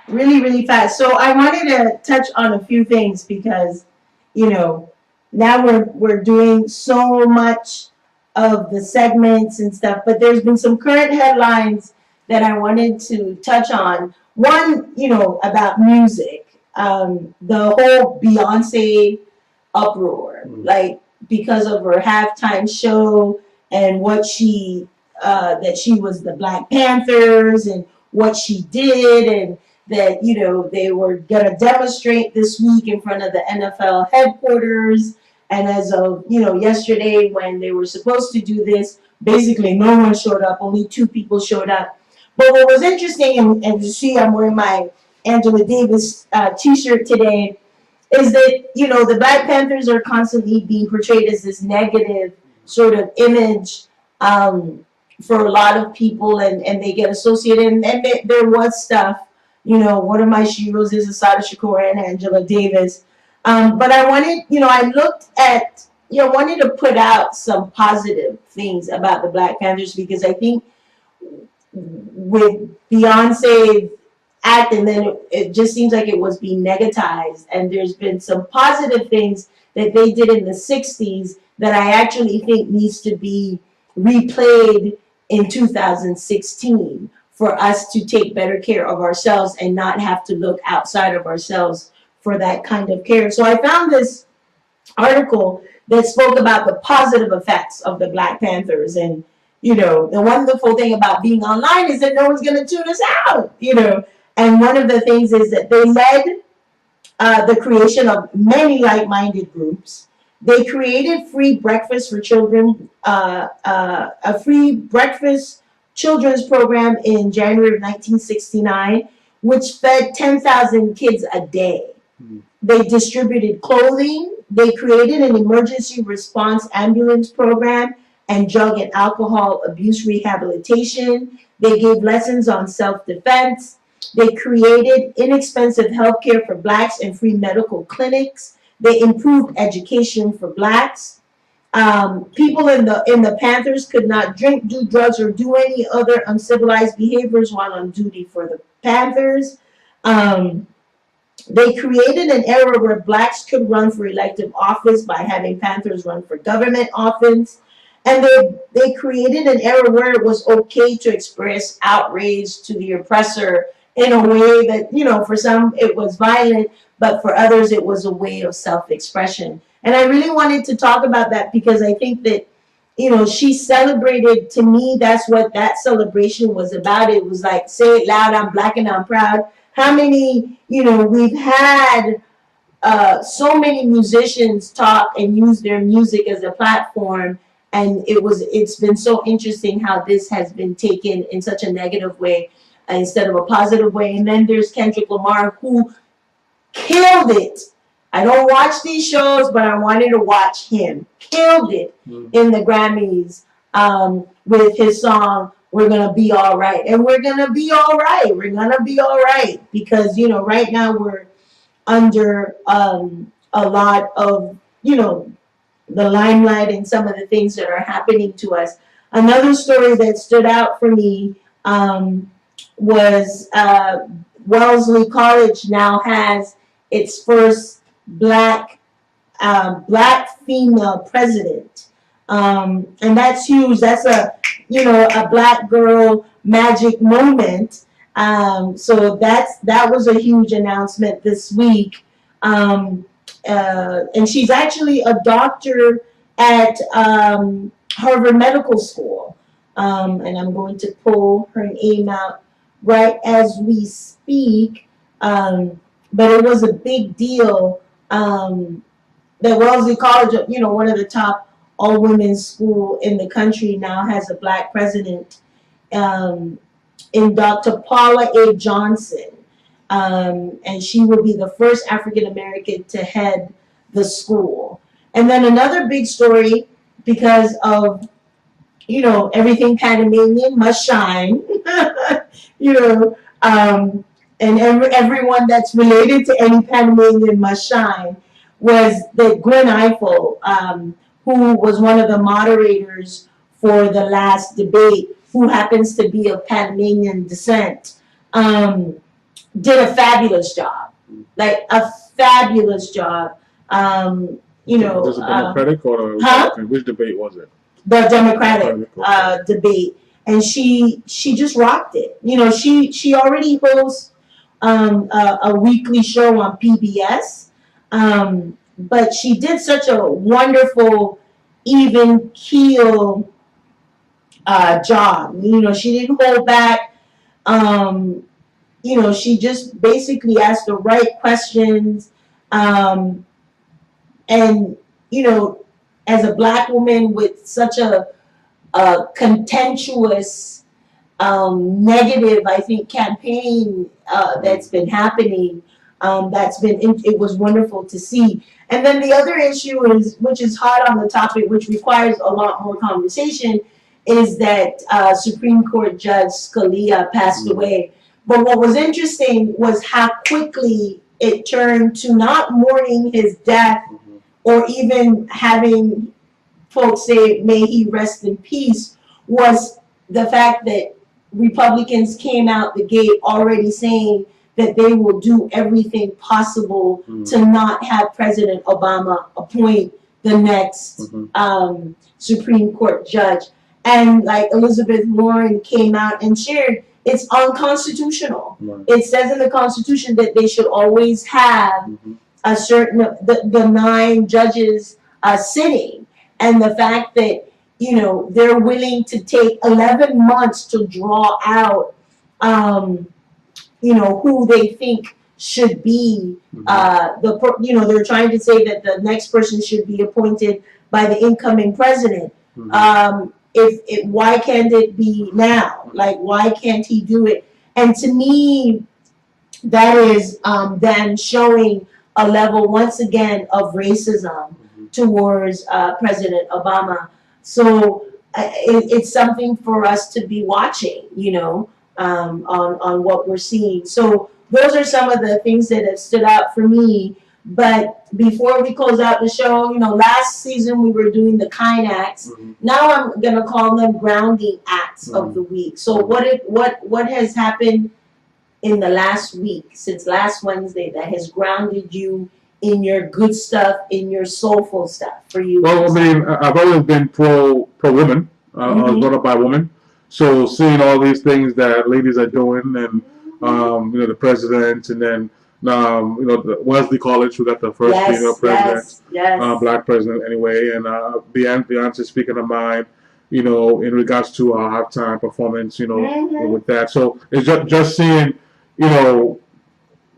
really, really fast. So I wanted to touch on a few things because, you know, now we're doing so much of the segments and stuff, but there's been some current headlines that I wanted to touch on. One, about music, the whole Beyonce uproar, like because of her halftime show and what that she was the Black Panthers and what she did, and that they were gonna demonstrate this week in front of the NFL headquarters. And as of yesterday, when they were supposed to do this, basically no one showed up. Only two people showed up. But what was interesting, and you see, I'm wearing my Angela Davis T-shirt today, is that the Black Panthers are constantly being portrayed as this negative sort of image for a lot of people, and they get associated. And there was stuff. One of my heroes is Asada Shakur and Angela Davis. But I wanted, I looked at, wanted to put out some positive things about the Black Panthers, because I think with Beyonce act, and then it just seems like it was being negatized. And there's been some positive things that they did in the 60s that I actually think needs to be replayed in 2016 for us to take better care of ourselves and not have to look outside of ourselves for that kind of care. So I found this article that spoke about the positive effects of the Black Panthers. And the wonderful thing about being online is that no one's going to tune us out. And one of the things is that they led the creation of many like-minded groups. They created free breakfast for children, a free breakfast children's program in January of 1969, which fed 10,000 kids a day. They distributed clothing. They created an emergency response ambulance program and drug and alcohol abuse rehabilitation. They gave lessons on self-defense. They created inexpensive health care for Blacks and free medical clinics. They improved education for Blacks. People in the Panthers could not drink, do drugs, or do any other uncivilized behaviors while on duty for the Panthers. They created an era where Blacks could run for elective office by having Panthers run for government office. And they created an era where it was okay to express outrage to the oppressor in a way that, for some it was violent, but for others it was a way of self-expression. And I really wanted to talk about that because I think that, she celebrated, to me, that's what that celebration was about. It was like, say it loud, I'm Black and I'm proud. How many, we've had so many musicians talk and use their music as a platform. And it's been so interesting how this has been taken in such a negative way instead of a positive way. And then there's Kendrick Lamar, who killed it. I don't watch these shows, but I wanted to watch him. Killed it in the Grammys with his song, We're Gonna Be All Right. And we're gonna be all right. We're gonna be all right. Because, right now we're under a lot of, the limelight and some of the things that are happening to us. Another story that stood out for me was Wellesley College now has its first black female president, and that's huge. That's a Black girl magic moment. So that was a huge announcement this week. And she's actually a doctor at Harvard Medical School. And I'm going to pull her name out right as we speak. But it was a big deal that Wellesley College, one of the top all-women's school in the country, now has a Black president in Dr. Paula A. Johnson. And she will be the first African-American to head the school. And then another big story, because of, everything Panamanian must shine, and everyone that's related to any Panamanian must shine, was that Gwen Eiffel, who was one of the moderators for the last debate, who happens to be of Panamanian descent, did a fabulous job, like a fabulous job. You know, was it Democratic or the Republican? Which debate was it? The Democratic debate, and she just rocked it. You know, she already hosts a weekly show on PBS, but she did such a wonderful, even keel job. You know, she didn't hold back. You know, she just basically asked the right questions. And, you know, as a black woman with such a contentious, negative, I think, campaign that's been happening, it was wonderful to see. And then the other issue is, which is hot on the topic, which requires a lot more conversation, is that Supreme Court Judge Scalia passed away. But what was interesting was how quickly it turned to not mourning his death or even having folks say, may he rest in peace, was the fact that Republicans came out the gate already saying that they will do everything possible to not have President Obama appoint the next Supreme Court judge. And like Elizabeth Warren came out and shared, it's unconstitutional. It says in the Constitution that they should always have a certain, the 9 judges sitting. And the fact that, you know, they're willing to take 11 months to draw out, you know, who they think should be you know, they're trying to say that the next person should be appointed by the incoming president. Why can't it be now? Like, why can't he do it? And to me, that is then showing a level once again of racism towards President Obama. So it's something for us to be watching, you know, on what we're seeing. So those are some of the things that have stood out for me. But before we close out the show, you know, last season we were doing the kind acts. Now I'm gonna call them grounding acts of the week. So what has happened in the last week, since last Wednesday, that has grounded you in your good stuff, in your soulful stuff for you? Well, I mean, I've always been pro women. I was brought up by women. So seeing all these things that ladies are doing, and you know, the president, and then you know, the Wesley College, who got the first female president, black president anyway, and Beyonce speaking her mind, you know, in regards to our halftime performance, you know, with that. So it's just seeing, you know,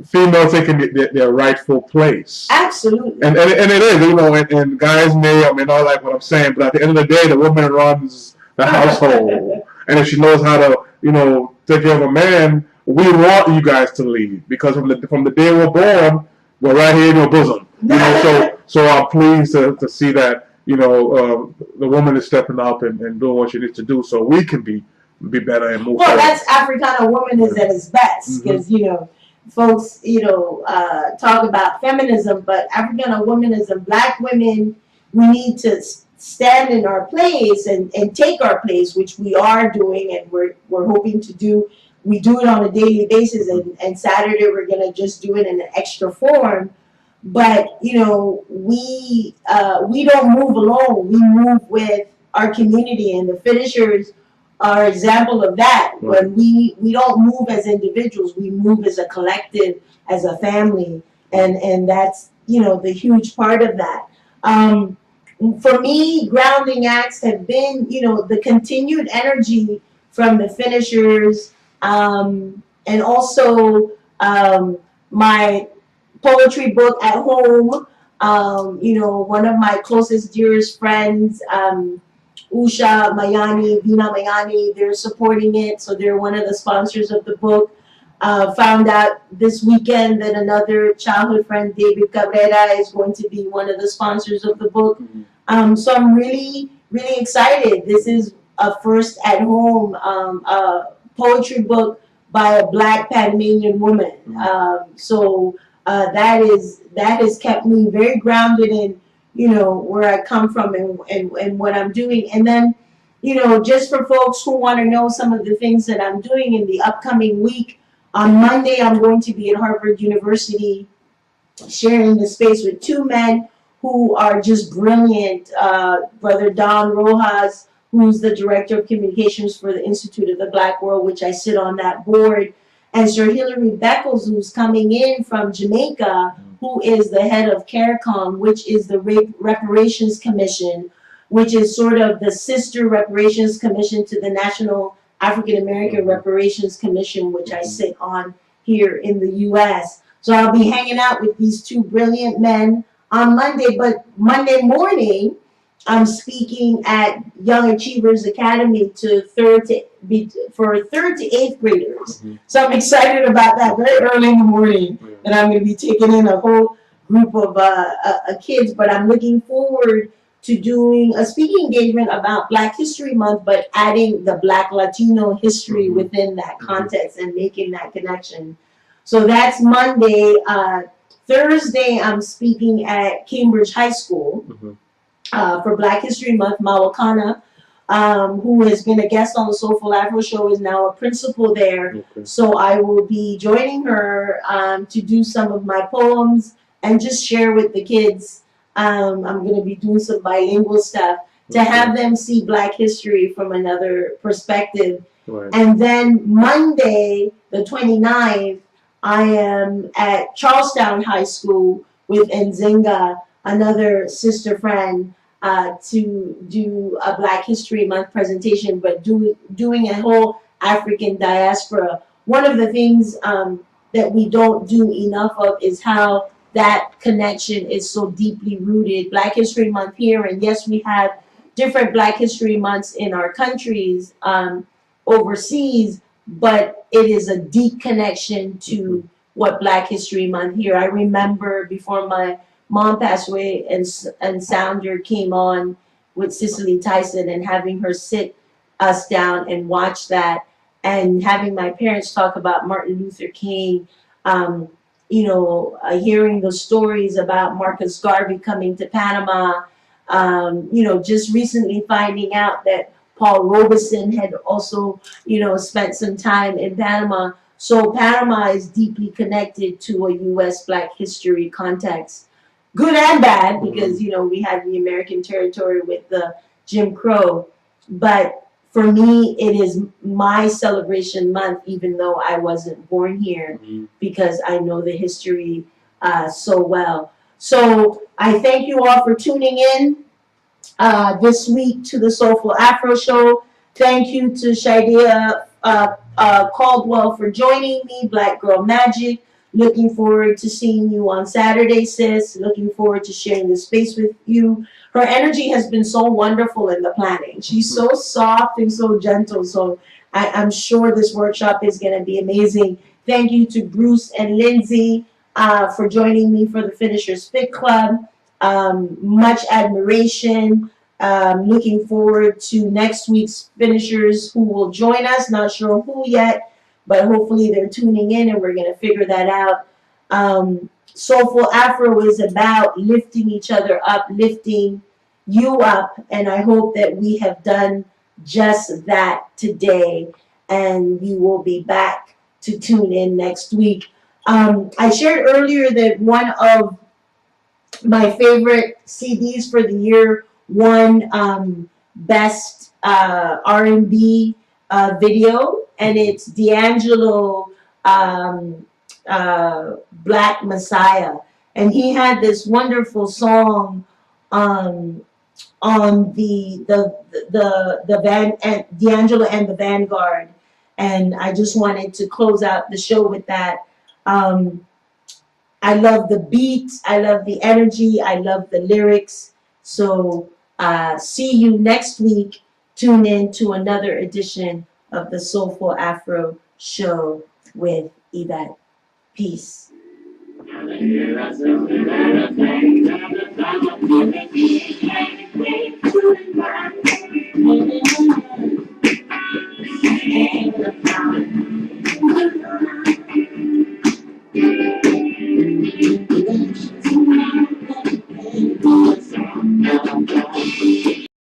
females taking their rightful place. Absolutely. And it is, you know, and guys may not like what I'm saying, but at the end of the day, the woman runs the household. And if she knows how to, you know, take care of a man, we want you guys to lead, because from the day we're born, we're right here in your bosom. You know, so I'm pleased to see that, you know, the woman is stepping up and doing what she needs to do, so we can be better and move forward. Well, that's Africana womanism at its best, because you know, folks, you know, talk about feminism, but Africana womanism, black women, we need to stand in our place and take our place, which we are doing, and we're hoping to do. We do it on a daily basis, and Saturday we're gonna just do it in an extra form. But you know, we don't move alone. We move with our community, and the finishers are an example of that. When we don't move as individuals, we move as a collective, as a family, and that's, you know, the huge part of that. For me, grounding acts have been, you know, the continued energy from the finishers. And also my poetry book at home. You know, one of my closest, dearest friends, Usha Mayani, Vina Mayani, they're supporting it. So they're one of the sponsors of the book. Found out this weekend that another childhood friend, David Cabrera, is going to be one of the sponsors of the book. So I'm really, really excited. This is a first at home poetry book by a black Panamanian woman. So that has kept me very grounded in, you know, where I come from and what I'm doing. And then, you know, just for folks who want to know some of the things that I'm doing in the upcoming week, On Monday, I'm going to be at Harvard University sharing the space with two men who are just brilliant. Brother Don Rojas, who's the Director of Communications for the Institute of the Black World, which I sit on that board, and Sir Hilary Beckles, who's coming in from Jamaica, who is the head of CARICOM, which is the Reparations Commission, which is sort of the sister Reparations Commission to the National African American Reparations Commission, which I sit on here in the U.S. So I'll be hanging out with these two brilliant men on Monday, but Monday morning, I'm speaking at Young Achievers Academy for third to eighth graders. So I'm excited about that very early in the morning, and I'm going to be taking in a whole group of kids. But I'm looking forward to doing a speaking engagement about Black History Month, but adding the Black Latino history within that context and making that connection. So that's Monday. Thursday, I'm speaking at Cambridge High School for Black History Month. Mawakana, who has been a guest on the Soulful Afro show, is now a principal there. So I will be joining her to do some of my poems and just share with the kids. I'm going to be doing some bilingual stuff to have them see Black history from another perspective. And then Monday, the 29th, I am at Charlestown High School with Nzinga, another sister friend, to do a Black History Month presentation, but doing a whole African diaspora. One of the things that we don't do enough of is how that connection is so deeply rooted. Black History Month here, and yes, we have different Black History Months in our countries overseas, but it is a deep connection to what Black History Month here. I remember before my mom passed away and Sounder came on with Cicely Tyson and having her sit us down and watch that, and having my parents talk about Martin Luther King, hearing the stories about Marcus Garvey coming to Panama, just recently finding out that Paul Robeson had also, spent some time in Panama. So Panama is deeply connected to a U.S. Black history context, good and bad, because, we had the American territory with the Jim Crow. But for me, it is my celebration month, even though I wasn't born here, because I know the history so well. So I thank you all for tuning in this week to the Soulful Afro show. Thank you to Shaidia Caldwell for joining me, Black Girl Magik. Looking forward to seeing you on Saturday, sis. Looking forward to sharing the space with you. Her energy has been so wonderful in the planning. She's so soft and so gentle. So I'm sure this workshop is going to be amazing. Thank you to Bruce and Lindsay for joining me for the Finishers Fit Club. Much admiration. Looking forward to next week's finishers who will join us. Not sure who yet, but hopefully they're tuning in and we're going to figure that out. Soulful Afro is about lifting each other up, lifting you up, and I hope that we have done just that today, and you will be back to tune in next week. I shared earlier that one of my favorite CDs for the year won Best R&B video, and it's D'Angelo Black Messiah, and he had this wonderful song on the van and D'Angelo and the Vanguard, and I just wanted to close out the show with that. I love the beat, I love the energy, I love the lyrics. So see you next week. Tune in to another edition of the Soulful Afro show with Yvette. Peace.